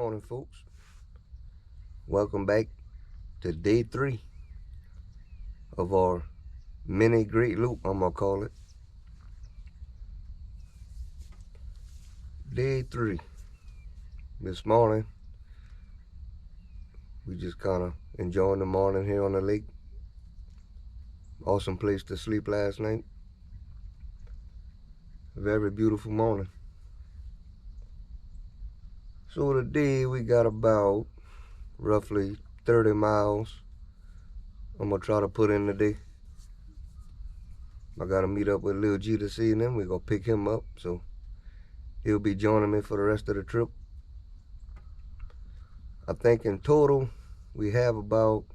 morning, folks. Welcome back to day 3 of our mini great loop, I'm gonna call it. Day 3. This morning, we just kind of enjoying the morning here on the lake. Awesome place to sleep last night. Very beautiful morning. So today we got about roughly 30 miles I'm gonna try to put in today. I gotta meet up with Lil G this evening. We're gonna pick him up, so he'll be joining me for the rest of the trip. I think in total we have about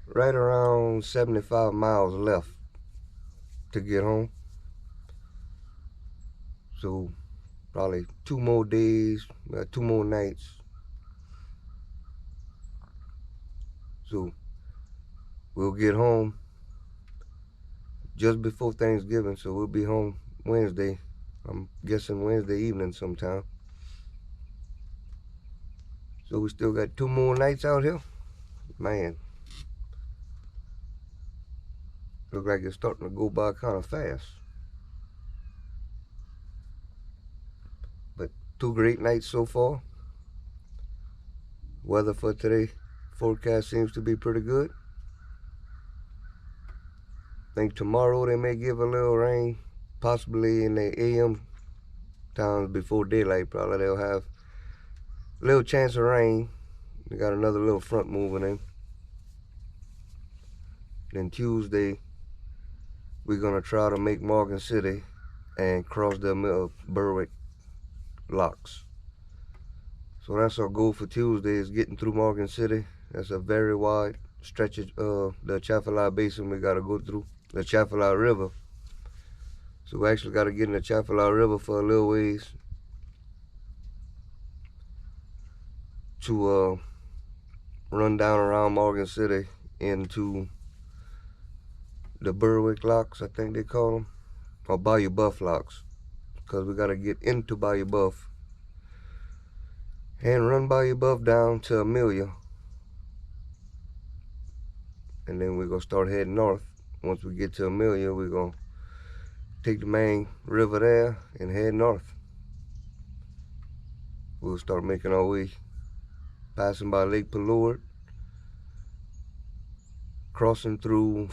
right around 75 miles left to get home. So probably 2 more days, 2 more nights. So we'll get home just before Thanksgiving, so we'll be home Wednesday. I'm guessing Wednesday evening sometime. So we still got 2 more nights out here. Man, look like it's starting to go by kind of fast. But 2 great nights so far. Weather for today, forecast seems to be pretty good. Think tomorrow they may give a little rain, possibly in the AM times before daylight. Probably they'll have a little chance of rain. We got another little front moving in. Then Tuesday, we're gonna try to make Morgan City and cross the Berwick locks. So that's our goal for Tuesday, is getting through Morgan City. That's a very wide stretch of the Achafalaya basin we gotta go through, the Achafalaya River. So we actually gotta get in the Achafalaya River for a little ways to run down around Morgan City into the Berwick locks, I think they call them, or Bayou Buff locks, because we gotta get into Bayou Buff and run Bayou Buff down to Amelia, and then we're gonna start heading north. Once we get to Amelia, we're gonna take the main river there and head north. We'll start making our way, passing by Lake Palourde, crossing through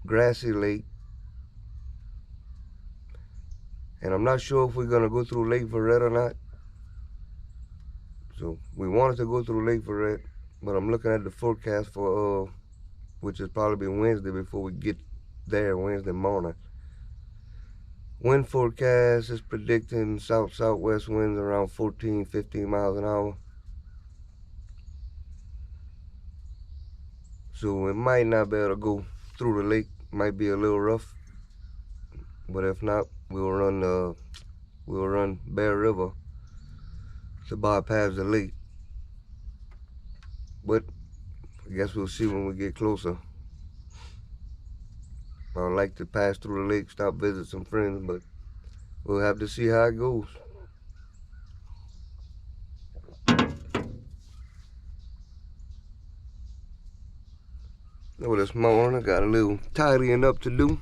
Grassy Lake, and I'm not sure if we're gonna go through Lake Verret or not. So we wanted to go through Lake Verret, but I'm looking at the forecast for which is probably Wednesday before we get there, Wednesday morning. Wind forecast is predicting southwest winds around 14-15 miles an hour. So we might not be able to go through the lake. Might be a little rough, but if not, we'll run Bear River to bypass the lake. But I guess we'll see when we get closer. I'd like to pass through the lake, stop, visit some friends, but we'll have to see how it goes. Well, this morning I got a little tidying up to do.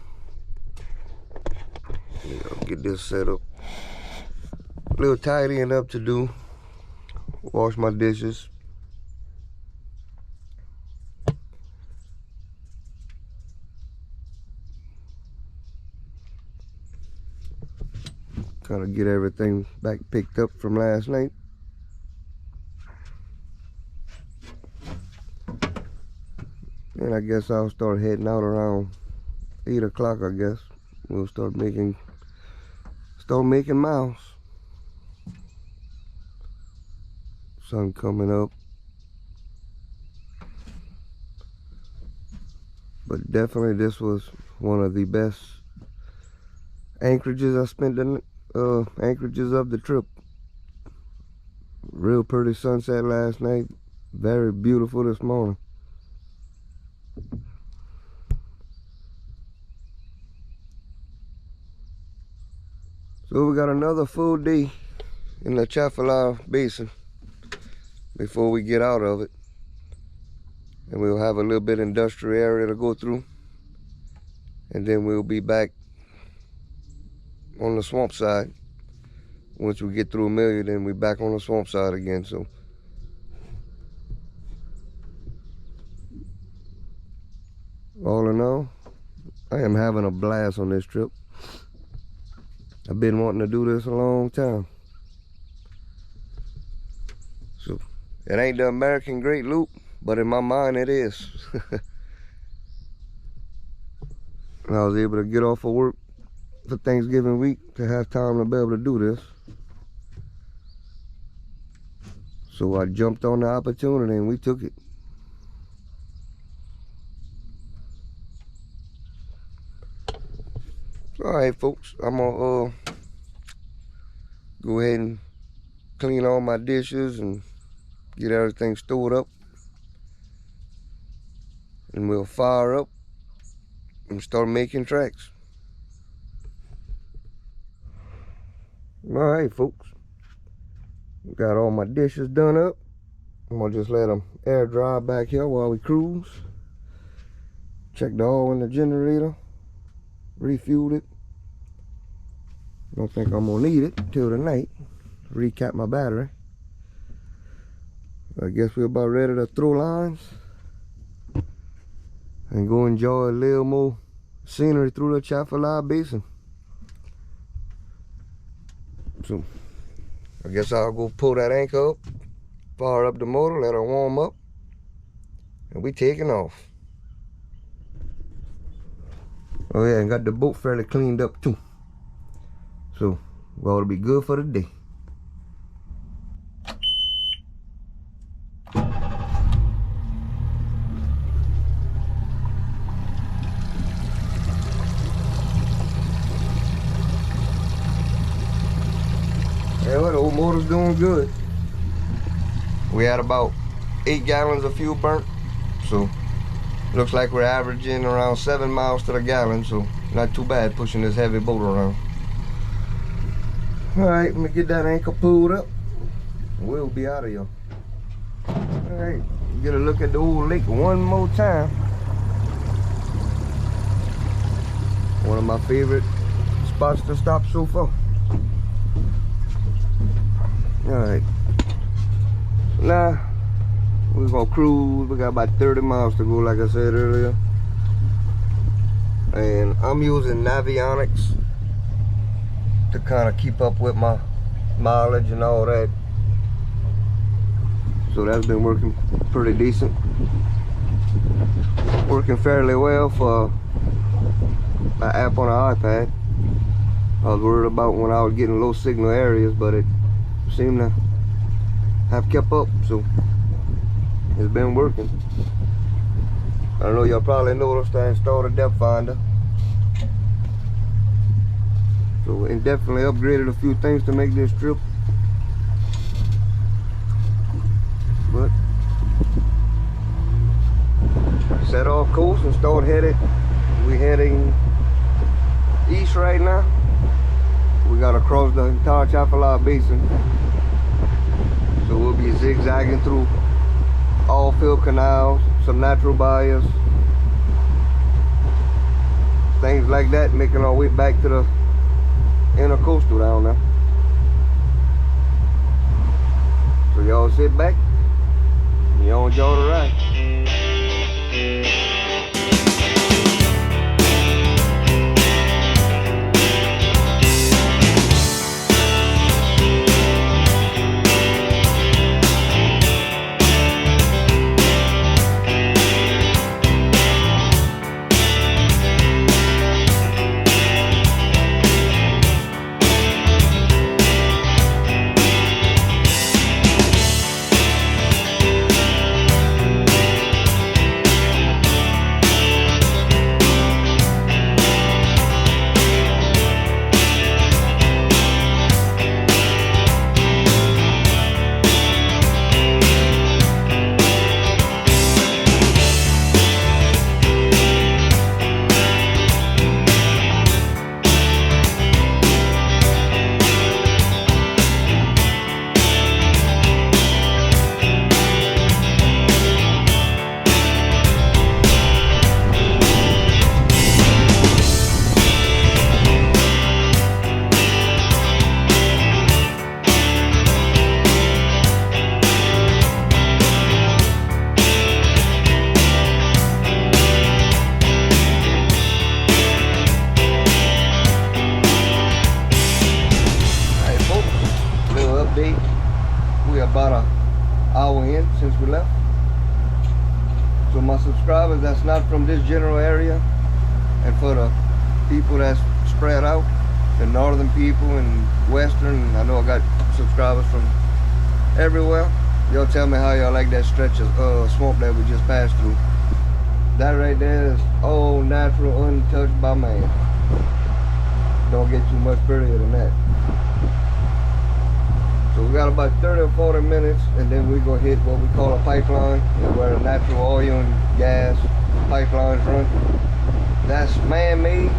I'll get this set up. A little tidying up to do. Wash my dishes. Kind of get everything back picked up from last night. And I guess I'll start heading out around 8 o'clock, I guess. We'll start making miles. Sun coming up. But definitely this was one of the best anchorages I spent in anchorages of the trip. Real pretty sunset last night. Very beautiful this morning. So we got another full day in the Achafalaya basin before we get out of it. And we'll have a little bit industrial area to go through. And then we'll be back on the swamp side. Once we get through Amelia, then we're back on the swamp side again. So all in all, I am having a blast on this trip. I've been wanting to do this a long time. So it ain't the American Great Loop, but in my mind it is. And I was able to get off of work for Thanksgiving week to have time to be able to do this. So I jumped on the opportunity and we took it. All right, folks, I'm gonna go ahead and clean all my dishes and get everything stored up. And we'll fire up and start making tracks. All right, folks. Got all my dishes done up. I'm gonna just let them air dry back here while we cruise. Check the oil in the generator. Refueled it. Don't think I'm gonna need it till tonight. Recap my battery. I guess we're about ready to throw lines and go enjoy a little more scenery through the Achafalaya basin. So I guess I'll go pull that anchor up, fire up the motor, let her warm up, and we taking off. Oh yeah, and got the boat fairly cleaned up too. So we ought to be good for the day. Yeah, well, the old motor's doing good. We had about 8 gallons of fuel burnt, so looks like we're averaging around 7 miles to the gallon, so not too bad pushing this heavy boat around. All right, let me get that anchor pulled up. We'll be out of here. All right, get a look at the old lake one more time. One of my favorite spots to stop so far. All right, now we're gonna cruise. We got about 30 miles to go, like I said earlier. And I'm using Navionics to kind of keep up with my mileage and all that. So that's been working pretty decent. Working fairly well for my app on the iPad. I was worried about when I was getting low signal areas, but it seemed to have kept up, so it's been working. I don't know, y'all probably noticed I installed a depth finder. So and definitely upgraded a few things to make this trip. But set off course and start headed. We're heading east right now. We gotta cross the entire Achafalaya basin. So we'll be zigzagging through all filled canals, some natural bayous, things like that, making our way back to the intercoastal down there. So y'all sit back, y'all enjoy the ride. we're about an hour in since we left. So my subscribers that's not from this general area, and for the people that's spread out, the northern people and western, I know I got subscribers from everywhere. Y'all tell me how y'all like that stretch of swamp that we just passed through. That right there is all natural, untouched by man. Don't get too much prettier than that. So we got about 30 or 40 minutes, and then we're gonna hit what we call a pipeline, where the natural oil and gas pipelines run. That's man-made,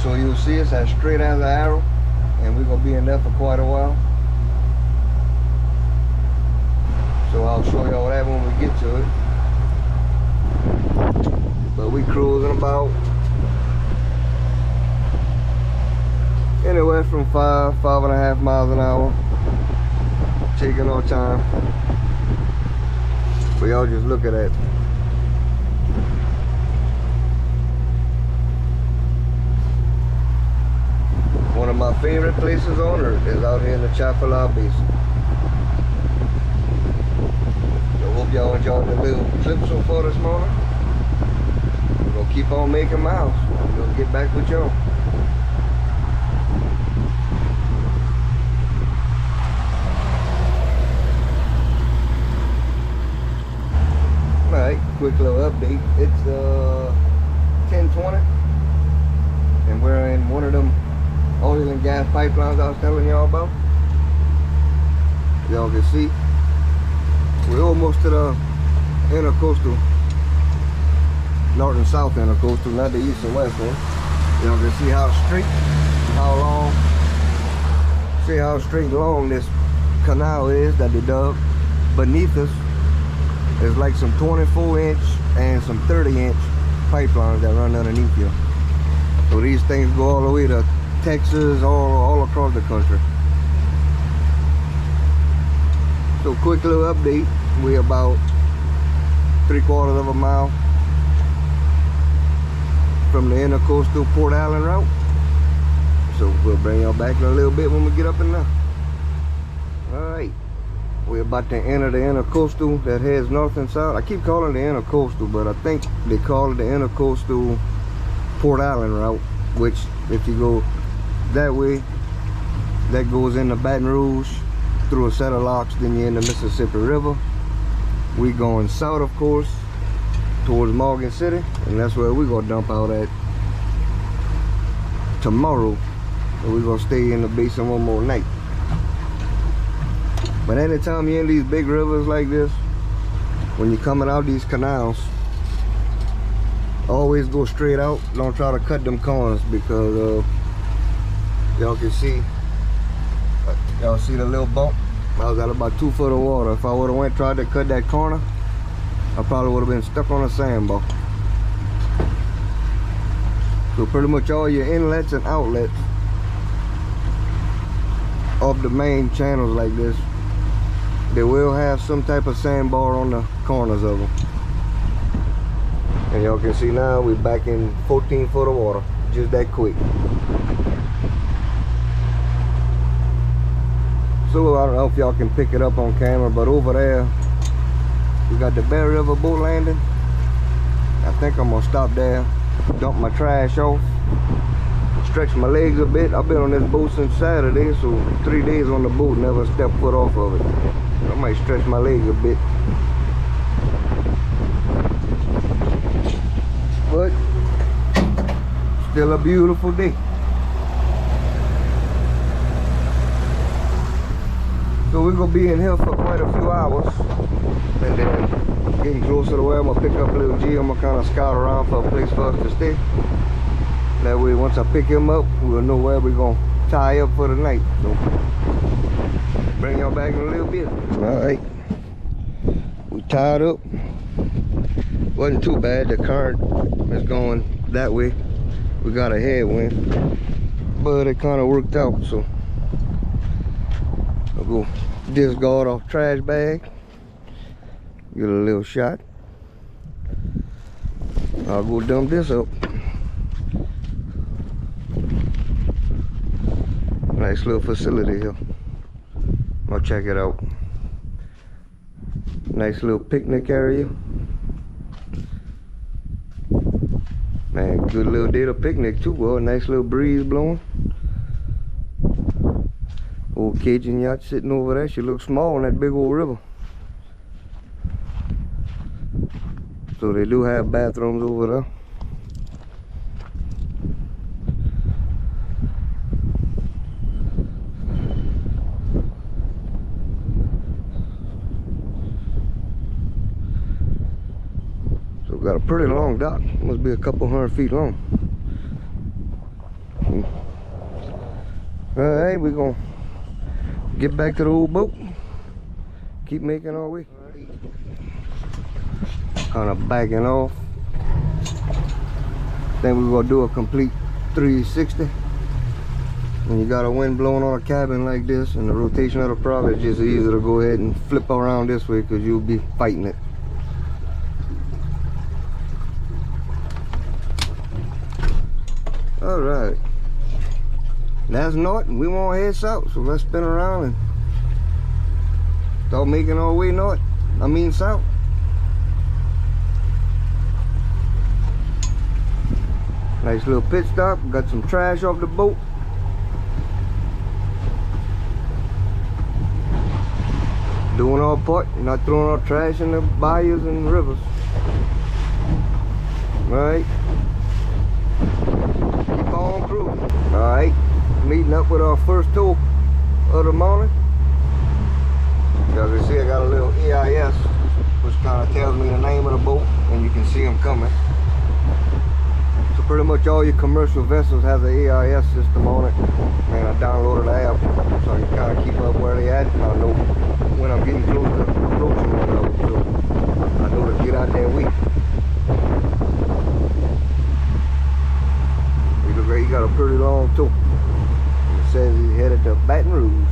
so you'll see us as straight as an arrow, and we're gonna be in there for quite a while. So I'll show y'all that when we get to it. But we cruising about anywhere from 5.5 miles an hour. Taking our time. But y'all just look at that. One of my favorite places on earth is out here in the Achafalaya basin. So hope y'all enjoyed the little clip so far this morning. We're gonna keep on making miles. We'll get back with y'all. Alright, quick little update. It's 10:20 and we're in one of them oil and gas pipelines I was telling y'all about. Y'all can see we're almost to the intercoastal, north and south intercoastal, not the east and west one. Y'all can see how straight, how long, see how straight and long this canal is that they dug. Beneath us there's like some 24-inch and some 30-inch pipelines that run underneath you. So these things go all the way to Texas, all across the country. So quick little update. We're about 3/4 of a mile from the intercoastal Port Allen route. So we'll bring y'all back in a little bit when we get up in there. Alright. We're about to enter the intercoastal that heads north and south. I keep calling it the intercoastal, but I think they call it the intercoastal Port Allen route, which if you go that way, that goes into Baton Rouge through a set of locks, then you're in the Mississippi River. We going south, of course, towards Morgan City, and that's where we're gonna dump out at tomorrow. And we're gonna stay in the basin one more night. But anytime you're in these big rivers like this, when you're coming out these canals, always go straight out. Don't try to cut them corners, because y'all can see, y'all see the little bump? I was at about 2 foot of water. If I would have tried to cut that corner, I probably would have been stuck on a sandbar. So pretty much all your inlets and outlets of the main channels like this, they will have some type of sandbar on the corners of them. And y'all can see now we're back in 14 foot of water, just that quick. So I don't know if y'all can pick it up on camera, but over there we got the Bear River boat landing. I think I'm gonna stop there, dump my trash off, stretch my legs a bit. I've been on this boat since Saturday, so 3 days on the boat, never stepped foot off of it. I might stretch my legs a bit. But still a beautiful day. So we're gonna be in here for quite a few hours, and then getting closer to where I'm gonna pick up little G. I'm gonna kind of scout around for a place for us to stay. That way, once I pick him up, we'll know where we're gonna tie up for the night. So bring y'all back in a little bit. All right, we tied up. Wasn't too bad. The current is going that way. We got a headwind, but it kind of worked out. So I'll go discard off trash bag, get a little shot. I'll go dump this up. Nice little facility here. I'll check it out. Nice little picnic area. Man, good little day to picnic too, boy. Nice little breeze blowing. Old Cajun yacht sitting over there. She looks small in that big old river. So they do have bathrooms over there. So got a pretty long dock. Must be a couple 100 feet long. Alright, we're gonna get back to the old boat. Keep making our way. Kind of backing off. Think we're gonna do a complete 360. When you got a wind blowing on a cabin like this and the rotation of the prop, it's just easier to go ahead and flip around this way because you'll be fighting it. Alright. That's north and we want to head south, so let's spin around and start making our way north. I mean south. Nice little pit stop. Got some trash off the boat. Doing our part, not throwing our trash in the bayous and rivers. Alright. Keep on cruising. Alright. Meeting up with our first tow of the morning. As you can see, I got a little EIS, which kind of tells me the name of the boat, and you can see them coming. So pretty much all your commercial vessels have the EIS system on it. And I downloaded the app so I can kind of keep up where they at. I know when I'm getting close to approaching them, so I know to get out there weak. He look like he got a pretty long tow. It says he's headed to Baton Rouge.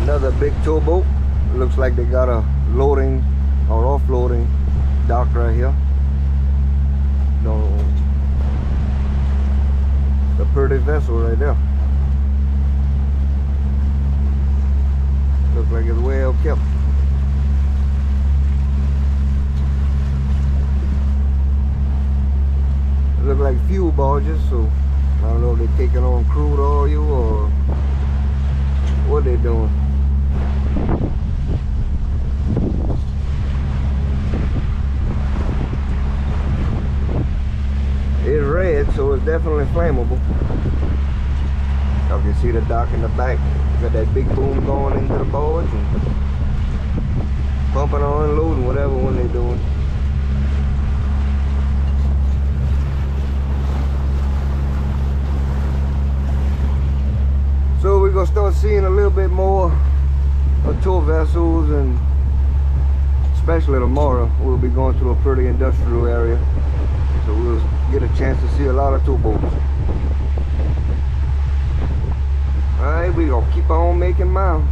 Another big towboat. Looks like they got a loading or offloading dock right here. No, it's a pretty vessel right there. Looks like it's well kept. It looks like fuel barges, so I don't know if they're taking on crude oil or what they're doing. It's red, so it's definitely flammable. Y'all can see the dock in the back. Got that big boom going into the boards and pumping or unloading, whatever one they're doing. So we're gonna start seeing a little bit more of tow vessels, and especially tomorrow we'll be going through a pretty industrial area, so we'll get a chance to see a lot of towboats. Alright, we gonna keep on making miles.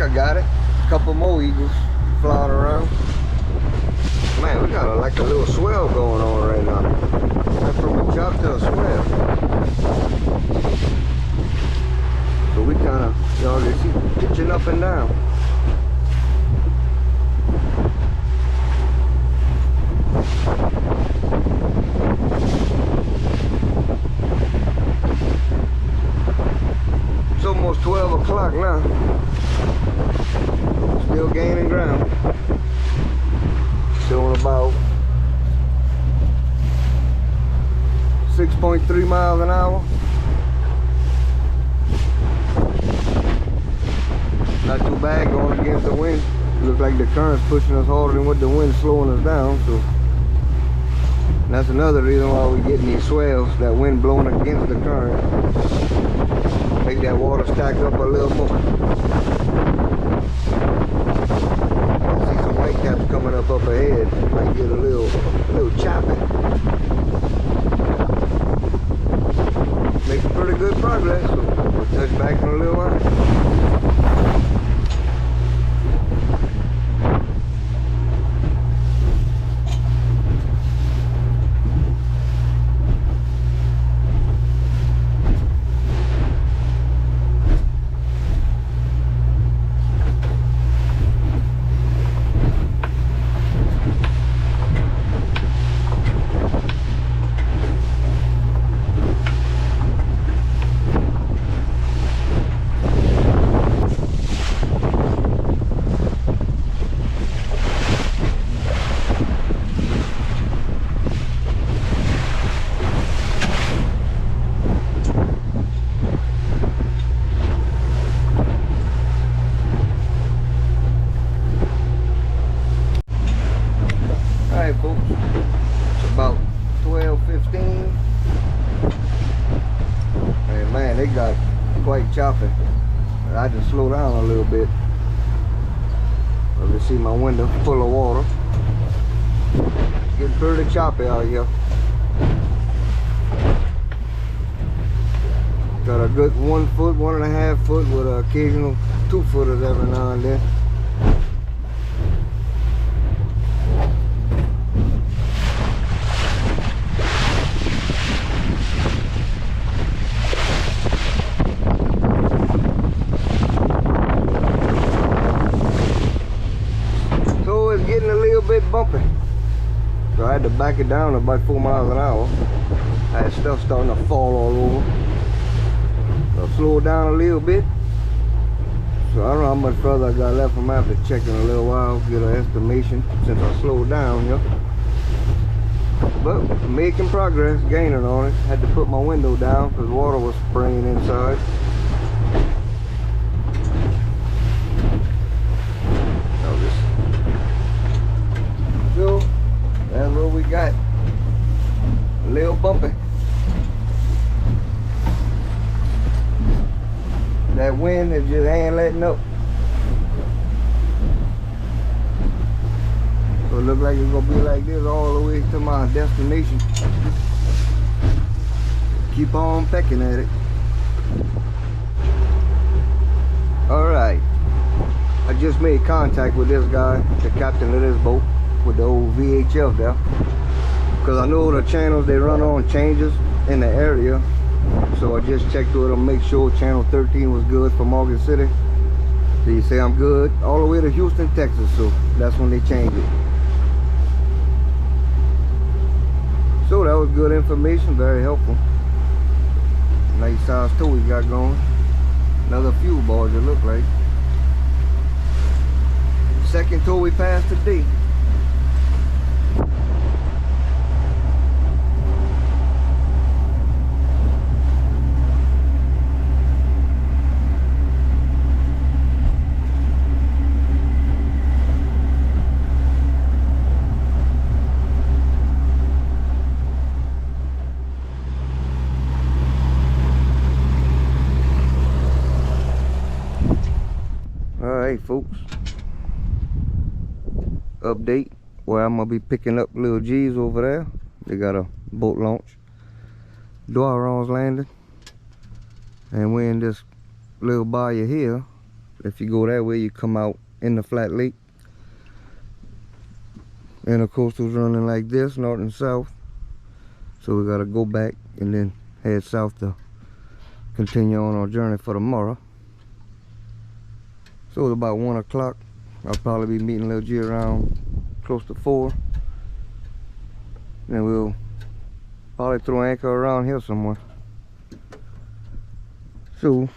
I got it. A couple more eagles flying around. Man, we got like a little swell going on right now. Went from a chop to a swell. So we kind of, y'all can see, pitching up and down. 6.3 miles an hour. Not too bad going against the wind. Looks like the current's pushing us harder than what the wind's slowing us down. So that's another reason why we're getting these swells. That wind blowing against the current. Make that water stack up a little more. I see some whitecaps coming up ahead. Might get a little choppy. Making pretty good progress. So we'll touch back in a little while. Folks, it's about 12:15, and man, they got quite choppy. I just slow down a little bit. You can see my window full of water. It's getting pretty choppy out here. Got a good 1 foot, 1.5 foot with an occasional 2 footers every now and then. Getting a little bit bumpy, so I had to back it down to about 4 miles an hour. I had stuff starting to fall all over, so I slowed down a little bit. So I don't know how much further I got left. I'm gonna have to check in a little while, get an estimation since I slowed down here. But making progress, gaining on it. Had to put my window down because water was spraying inside. So that's what we got. A little bumpy. That wind is just ain't letting up. So it looks like it's gonna be like this all the way to my destination. Keep on pecking at it. Alright. I just made contact with this guy, the captain of this boat, with the old VHF there, because I know the channels they run on changes in the area. So I just checked with them, make sure channel 13 was good for Morgan City. So you say I'm good all the way to Houston, Texas. So that's when they changed it. So that was good information, very helpful. Nice size tow we got going. Another fuel barge it look like. Second tow we passed today. Alright folks, update where I'm gonna be picking up little G's over there. They got a boat launch. Dwaron's landing, and we're in this little bayou here. If you go that way, you come out in the flat lake, and the coastal's running like this, north and south. So we gotta go back and then head south to continue on our journey for tomorrow. So it's about 1 o'clock. I'll probably be meeting Lil G around close to 4. Then we'll probably throw anchor around here somewhere. So,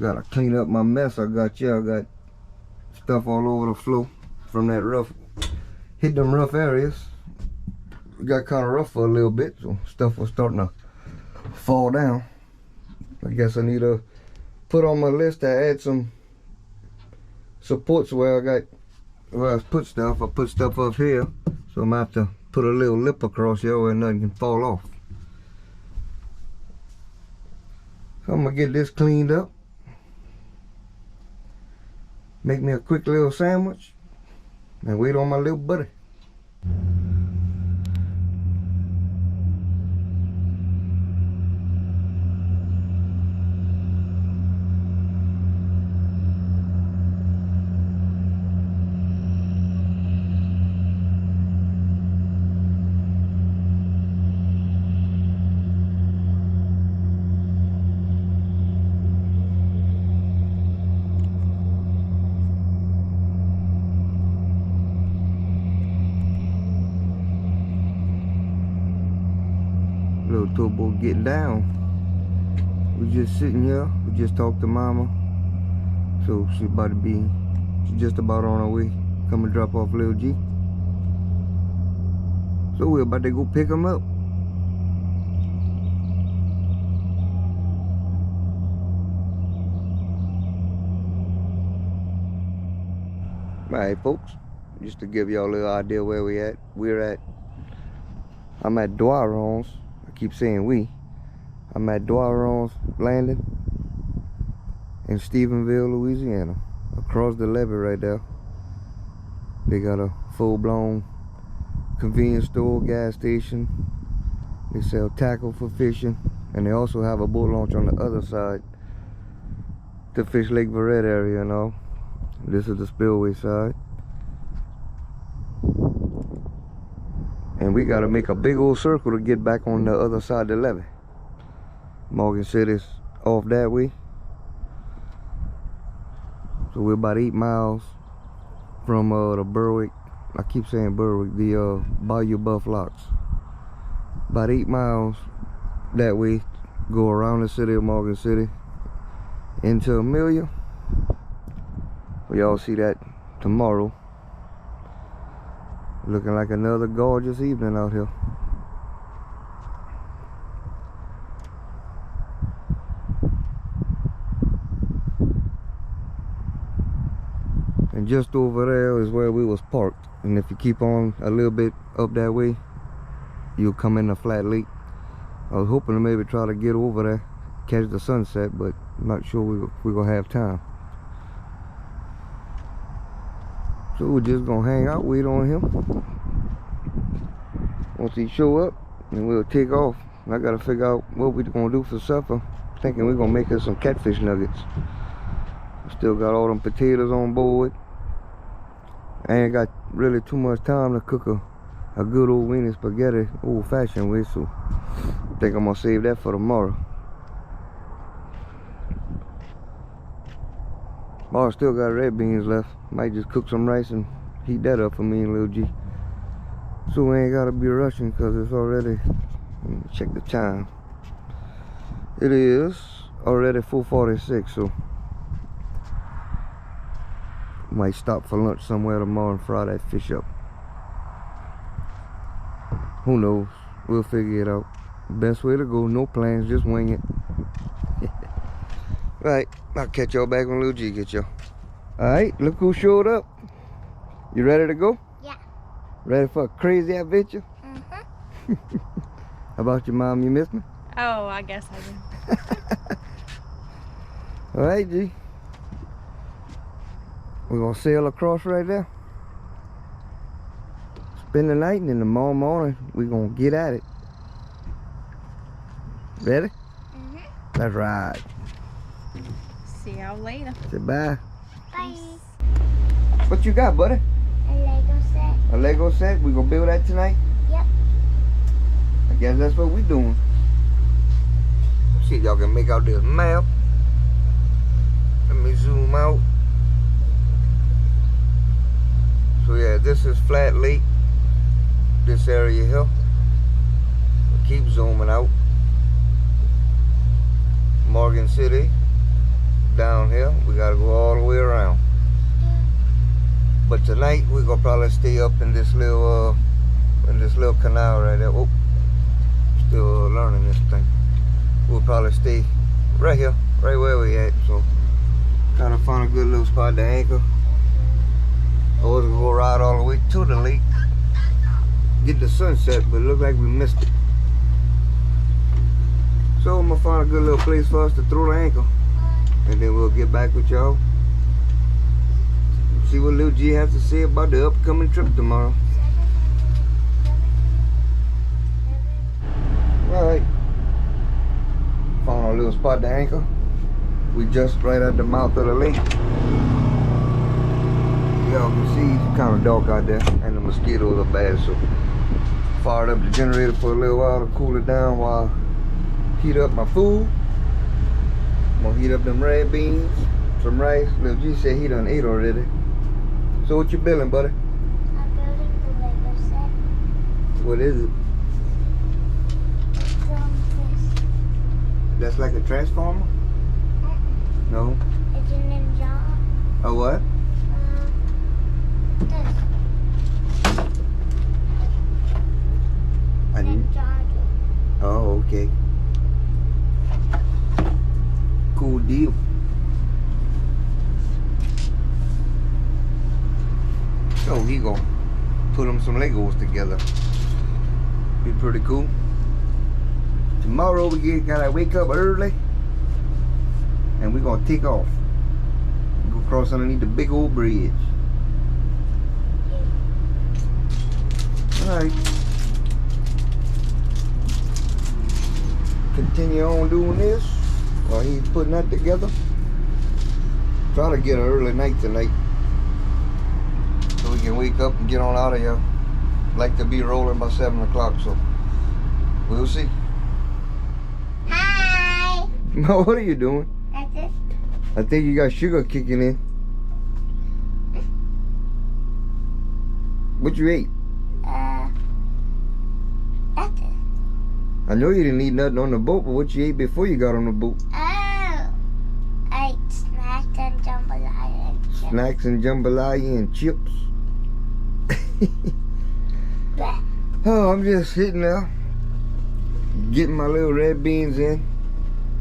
gotta clean up my mess I got here. I got stuff all over the floor from that rough, hit them rough areas. it got kind of rough for a little bit, so stuff was starting to fall down. I guess I need to put on my list to add some supports where I put stuff. I put stuff up here, so I'm gonna have to put a little lip across here where nothing can fall off. So I'm gonna get this cleaned up, make me a quick little sandwich, and wait on my little buddy. Little turbo getting down. We just sitting here. We just talked to mama. So she's just about on her way. Come and drop off little G. So we're about to go pick him up. Alright folks, just to give y'all a little idea where we're at. I'm at Dwaron's. I keep saying we. I'm at Dwaron's Landing in Stephenville, Louisiana. Across the levee right there. They got a full-blown convenience store, gas station. They sell tackle for fishing. And they also have a boat launch on the other side. The Fish Lake Verret area and all. This is the spillway side. And we gotta make a big old circle to get back on the other side of the levee. Morgan City's off that way. So we're about 8 miles from the Berwick, I keep saying Berwick, the Bayou Buff locks. About 8 miles that way, go around the city of Morgan City into Amelia. We all see that tomorrow. Looking like another gorgeous evening out here. And just over there is where we was parked. And if you keep on a little bit up that way, you'll come in a flat lake. I was hoping to maybe try to get over there, catch the sunset, but I'm not sure we're gonna have time. So we're just gonna hang out, wait on him. Once he show up, then we'll take off. I gotta figure out what we're gonna do for supper. Thinking we're gonna make us some catfish nuggets. Still got all them potatoes on board. I ain't got really too much time to cook a good old weenie spaghetti, old-fashioned way, so I think I'm gonna save that for tomorrow. Oh, I still got red beans left. Might just cook some rice and heat that up for me and little G. So we ain't gotta be rushing because it's already, let me check the time. It is already 4:46, so might stop for lunch somewhere tomorrow and fry that fish up. Who knows? We'll figure it out. Best way to go, no plans, just wing it. Right, I'll catch y'all back when little G gets y'all. Alright, look who showed up. You ready to go? Yeah. Ready for a crazy adventure? Mm-hmm. How about your mom? You miss me? Oh, I guess I do. Alright, G. We're gonna sail across right there. Spend the night, and in the morning we're gonna get at it. Ready? Mm-hmm. Let's ride. See y'all later. Say bye. Bye. What you got, buddy? A Lego set. A Lego set? We gonna build that tonight? Yep. I guess that's what we doing. See if y'all can make out this map. Let me zoom out. So yeah, this is Flat Lake. This area here. We'll keep zooming out. Morgan City. Down here. We gotta go all the way around. But tonight we're gonna probably stay up in this little canal right there. Oh, still learning this thing. We'll probably stay right here, right where we at. So, trying to find a good little spot to anchor. I was gonna go ride all the way to the lake, get the sunset, but it looked like we missed it. So I'm gonna find a good little place for us to throw the anchor, and then we'll get back with y'all. See what little G has to say about the upcoming trip tomorrow. Alright. Found a little spot to anchor. We just right at the mouth of the lake. Y'all can see it's kind of dark out there, and the mosquitoes are bad, so fired up the generator for a little while to cool it down while I heat up my food. I'm gonna heat up them red beans, some rice. Little G said he done ate already. So what you building, buddy? I'm building the Lego set. What is it? It's this. That's like a transformer? No. It's a ninja. A what? This. I need. Ninja. Oh, okay. Cool deal. So he gonna put them some Legos together. Be pretty cool. Tomorrow we gotta wake up early, and we're gonna take off. Go cross underneath the big old bridge. Alright. Continue on doing this while he's putting that together. Try to get an early night tonight, so we can wake up and get on out of here. Like to be rolling by 7 o'clock, so we'll see. Hi. What are you doing? That's it. I think you got sugar kicking in. What you ate? That's it. I know you didn't eat nothing on the boat, but what you ate before you got on the boat? Oh. I ate snacks and jambalaya and chips. Snacks and jambalaya and chips. Bleh. Oh, I'm just sitting there getting my little red beans in.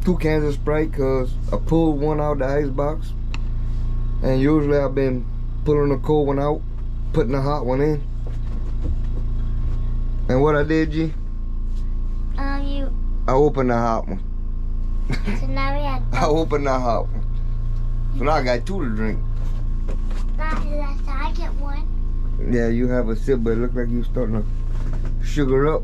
2 cans of Sprite, cause I pulled one out the ice box, and usually I've been pulling the cold one out, putting the hot one in. And what I did, G? I opened the hot one. So now we have. I opened the hot one. So now I got 2 to drink. So I get one. Yeah, you have a sip, but it look like you starting to sugar up.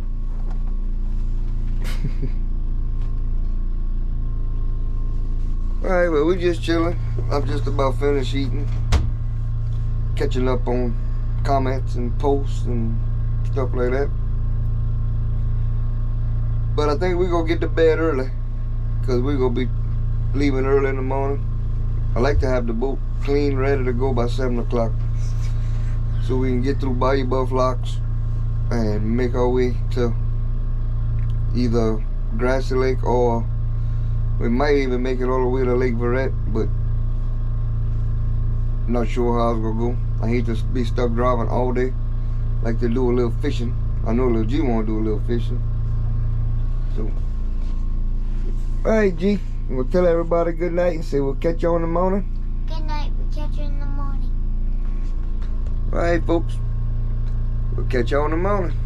Alright, well, we just chilling. I'm just about finished eating. Catching up on comments and posts and stuff like that. But I think we're going to get to bed early, because we're going to be leaving early in the morning. I like to have the boat clean, ready to go by 7 o'clock, so we can get through Bayou Buff Locks and make our way to either Grassy Lake, or we might even make it all the way to Lake Verret, but not sure how it's gonna go. I hate to be stuck driving all day. Like to do a little fishing. I know little G wanna do a little fishing. So, alright, G, we'll tell everybody good night and say we'll catch you in the morning. Good night. We catch you in the morning. Alright, folks, we'll catch you in the morning.